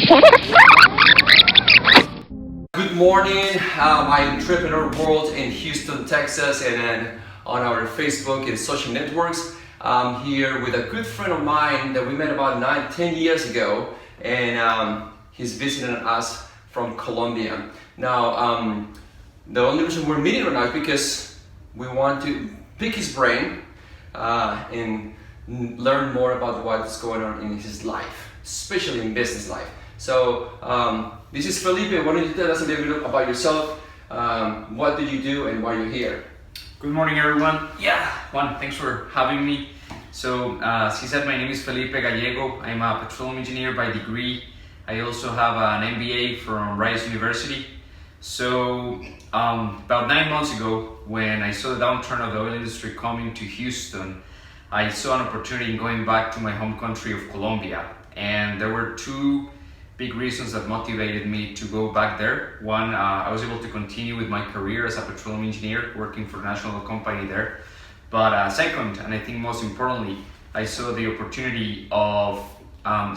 Good morning, my entrepreneur world in Houston, Texas, and then on our Facebook and social networks. I'm here with a good friend of mine that we met about 9-10 years ago, and he's visiting us from Colombia. Now, the only reason we're meeting right now is because we want to pick his brain and learn more about what's going on in his life, especially in business life. So this is Felipe. Why don't you tell us a little bit about yourself? What do you do and why you're here? Good morning, everyone. Juan, thanks for having me. So, as he said, my name is Felipe Gallego. I'm a petroleum engineer by degree. I also have an MBA from Rice University. So, about 9 months ago, when I saw the downturn of the oil industry coming to Houston, I saw an opportunity in going back to my home country of Colombia. And there were two big reasons that motivated me to go back there. One, I was able to continue with my career as a petroleum engineer, working for a national company there. But second, and I think most importantly, I saw the opportunity of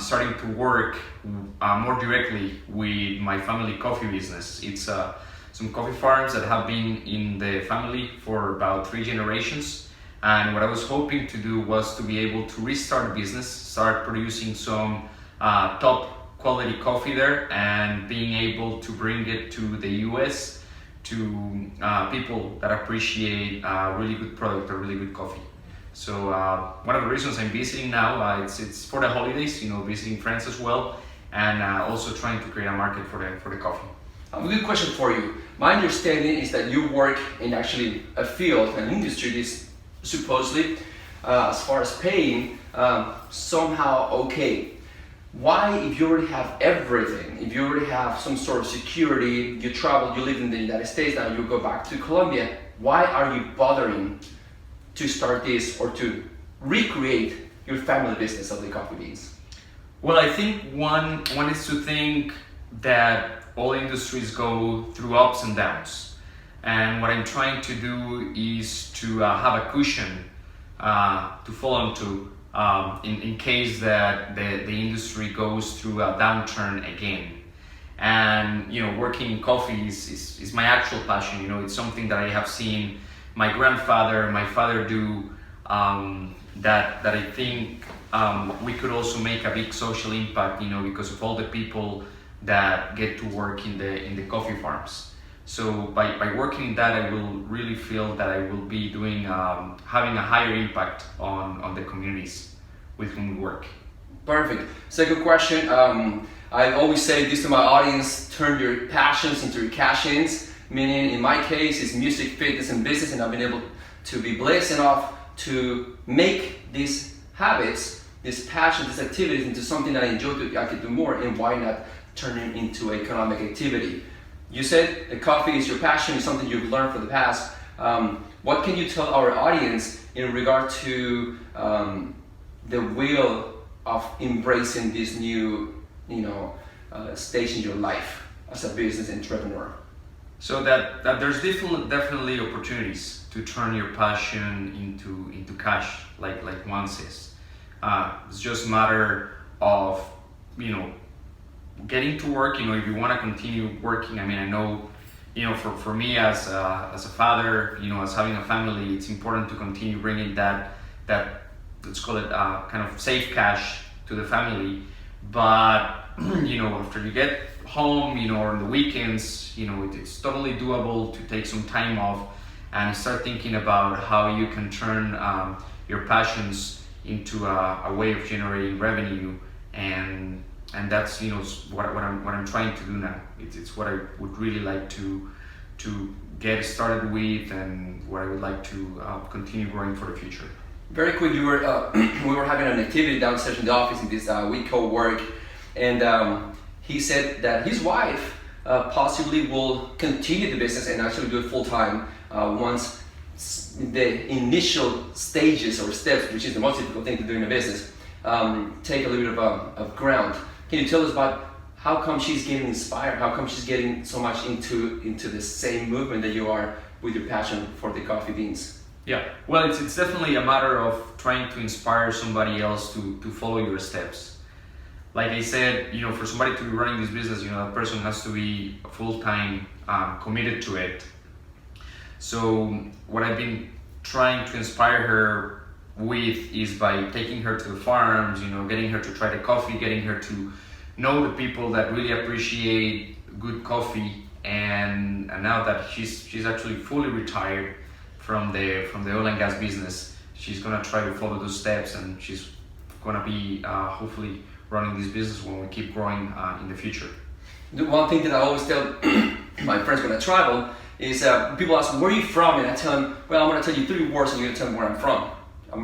starting to work more directly with my family coffee business. It's some coffee farms that have been in the family for about 3 generations. And what I was hoping to do was to be able to restart a business, start producing some top quality coffee there, and being able to bring it to the US to people that appreciate really good product or really good coffee. So one of the reasons I'm visiting now, it's for the holidays, visiting friends as well, and also trying to create a market for the coffee. I have a good question for you. My understanding is that you work in actually a field, an industry that is supposedly, as far as paying, somehow okay. Why, if you already have everything, if you already have some sort of security, you travel, you live in the United States, now you go back to Colombia, why are you bothering to start this or to recreate your family business of the coffee beans? Well, I think one is to think that all industries go through ups and downs. And what I'm trying to do is to have a cushion to fall onto in case that the industry goes through a downturn again. And working in coffee is my actual passion. It's something that I have seen my grandfather, my father do, that I think we could also make a big social impact, because of all the people that get to work in the coffee farms. So by working in that, I will really feel that I will be doing having a higher impact on the communities with whom we work. Perfect. Second question. I always say this to my audience: turn your passions into your cash-ins. Meaning, in my case, it's music, fitness, and business, and I've been able to be blessed enough to make these habits, these passions, these activities into something that I enjoy. I could do more, and why not turn it into economic activity? You said the coffee is your passion, is something you've learned from the past. What can you tell our audience in regard to the will of embracing this new, stage in your life as a business entrepreneur? So that there's definitely opportunities to turn your passion into cash, like Juan says. It's just a matter of getting to work. If you want to continue working, I know, for me as a father, as having a family, it's important to continue bringing that let's call it kind of safe cash to the family. But after you get home, or on the weekends, it's totally doable to take some time off and start thinking about how you can turn your passions into a way of generating revenue, and that's what I'm trying to do now. It's what I would really like to get started with, and what I would like to continue growing for the future. Very quick, we were having an activity downstairs in the office in this Wi+Cowork, and he said that his wife possibly will continue the business and actually do it full time once the initial stages or steps, which is the most difficult thing to do in a business, take a little bit of ground. Can you tell us about how come she's getting inspired? How come she's getting so much into the same movement that you are with your passion for the coffee beans? Yeah, well, it's definitely a matter of trying to inspire somebody else to follow your steps. like I said, for somebody to be running this business, that person has to be full-time committed to it. So what I've been trying to inspire her with is by taking her to the farms, getting her to try the coffee, getting her to know the people that really appreciate good coffee. And now that she's actually fully retired from the oil and gas business, she's gonna try to follow those steps, and she's gonna be hopefully running this business when we keep growing in the future. The one thing that I always tell my friends when I travel is people ask me, where are you from? And I tell them, well, I'm going to tell you 3 words and you're going to tell me where I'm from.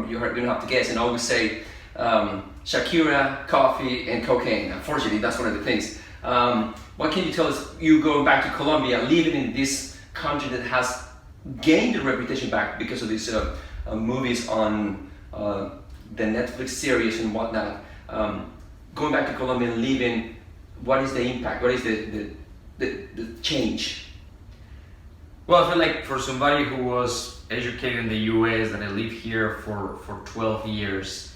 You're going to have to guess. And I always say Shakira, coffee, and cocaine. Unfortunately, that's one of the things. What can you tell us, you going back to Colombia, living in this country that has gained a reputation back because of these movies on the Netflix series and whatnot. Going back to Colombia and living, what is the impact? What is the change? Well, I feel like for somebody who was educated in the US and I live here for 12 years,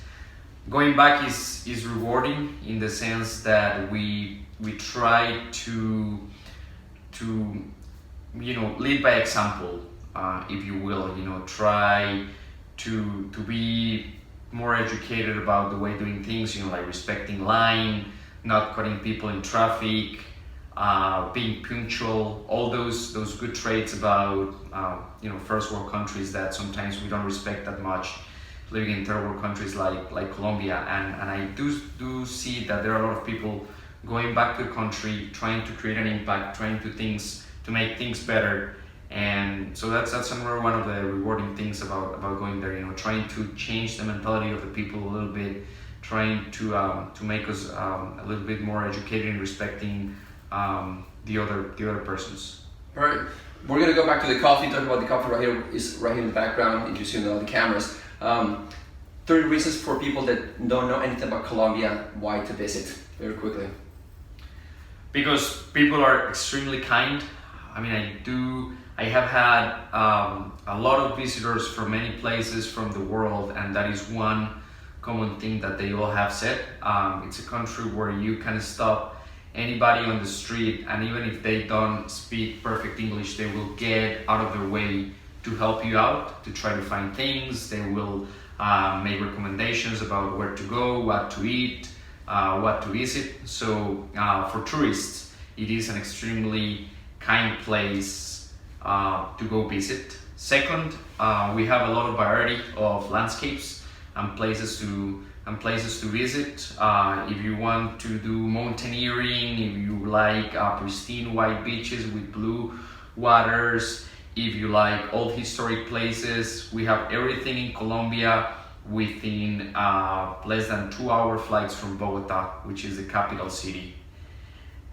going back is rewarding in the sense that we try to lead by example, if you will, try to be more educated about the way doing things, like respecting line, not cutting people in traffic, being punctual, all those good traits about first world countries that sometimes we don't respect that much, living in third world countries like Colombia. And I do see that there are a lot of people going back to the country, trying to create an impact, trying to make things better. And so that's another one of the rewarding things about going there, trying to change the mentality of the people a little bit, trying to make us a little bit more educated and respecting the other persons. All right, we're gonna go back to the coffee. Talk about the coffee right here in the background, and you see all the cameras. 30 reasons for people that don't know anything about Colombia, why to visit, very quickly. Because people are extremely kind. I have had a lot of visitors from many places from the world, and that is one common thing that they all have said. It's a country where you can stop anybody on the street, and even if they don't speak perfect English, they will get out of their way to help you out, to try to find things. They will make recommendations about where to go, what to eat, what to visit. So for tourists, it is an extremely kind place to go visit. Second, we have a lot of variety of landscapes and places to visit. If you want to do mountaineering, if you like pristine white beaches with blue waters, if you like old historic places, we have everything in Colombia within less than 2-hour flights from Bogota, which is the capital city.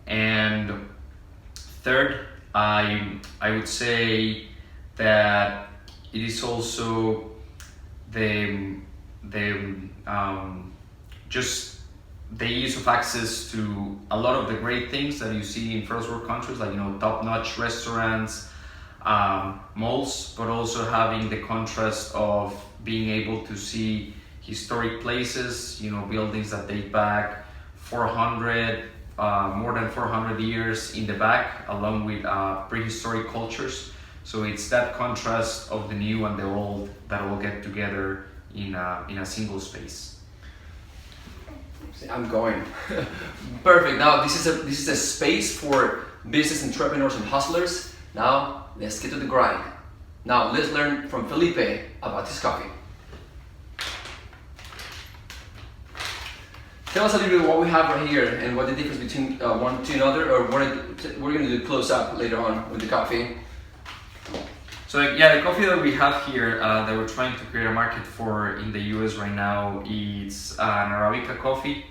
And third, I would say that it is also just the ease of access to a lot of the great things that you see in first world countries, like top-notch restaurants, malls, but also having the contrast of being able to see historic places, buildings that date back more than 400 years in the back, along with prehistoric cultures. So it's that contrast of the new and the old that all get together in a single space. I'm going. Perfect. Now this is a space for business entrepreneurs and hustlers. Now let's get to the grind. Now let's learn from Felipe about his coffee. Tell us a little bit what we have right here and what the difference between one to another, or we're going to do close up later on with the coffee. So the coffee that we have here that we're trying to create a market for in the US right now is an Arabica coffee,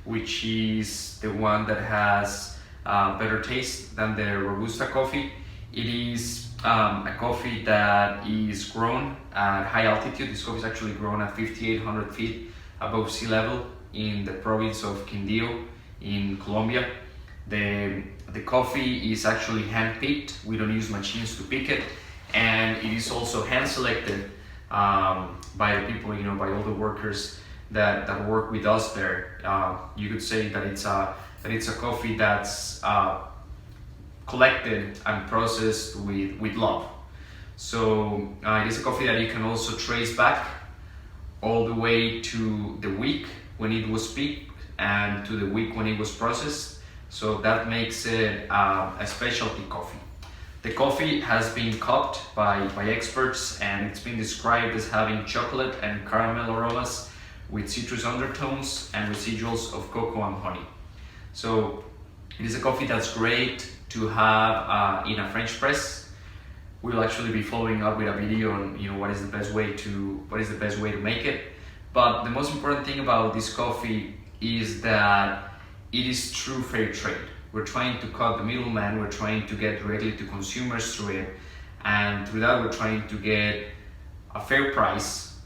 which is the one that has better taste than the Robusta coffee. It is a coffee that is grown at high altitude. This coffee is actually grown at 5,800 feet above sea level in the province of Quindío in Colombia. The coffee is actually hand-picked. We don't use machines to pick it. And it is also hand-selected by the people, by all the workers that work with us there. You could say that it's a coffee that's collected and processed with love. So it is a coffee that you can also trace back all the way to the week when it was picked and to the week when it was processed. So that makes it a specialty coffee. The coffee has been cupped by experts, and it's been described as having chocolate and caramel aromas with citrus undertones and residuals of cocoa and honey. So it is a coffee that's great to have in a French press. We'll actually be following up with a video on what is the best way to make it. But the most important thing about this coffee is that it is true fair trade. We're trying to cut the middleman, we're trying to get directly to consumers through it, and through that we're trying to get a fair price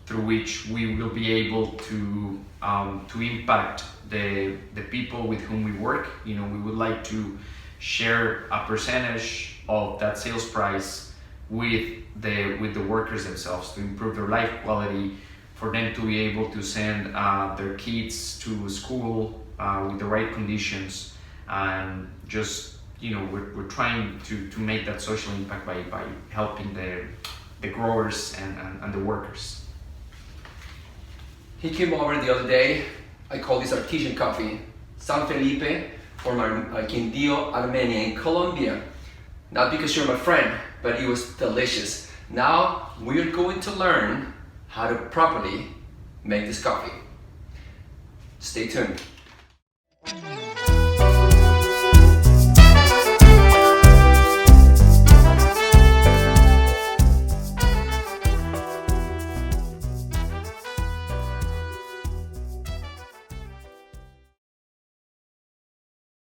through which we will be able to impact the people with whom we work. We would like to share a percentage of that sales price with the workers themselves to improve their life quality, for them to be able to send their kids to school with the right conditions, and just we're trying to make that social impact by helping the growers and the workers. He came over the other day. I call this artisan coffee, San Felipe from Quindío, Armenia in Colombia. Not because you're my friend, but it was delicious. Now we're going to learn how to properly make this coffee. Stay tuned.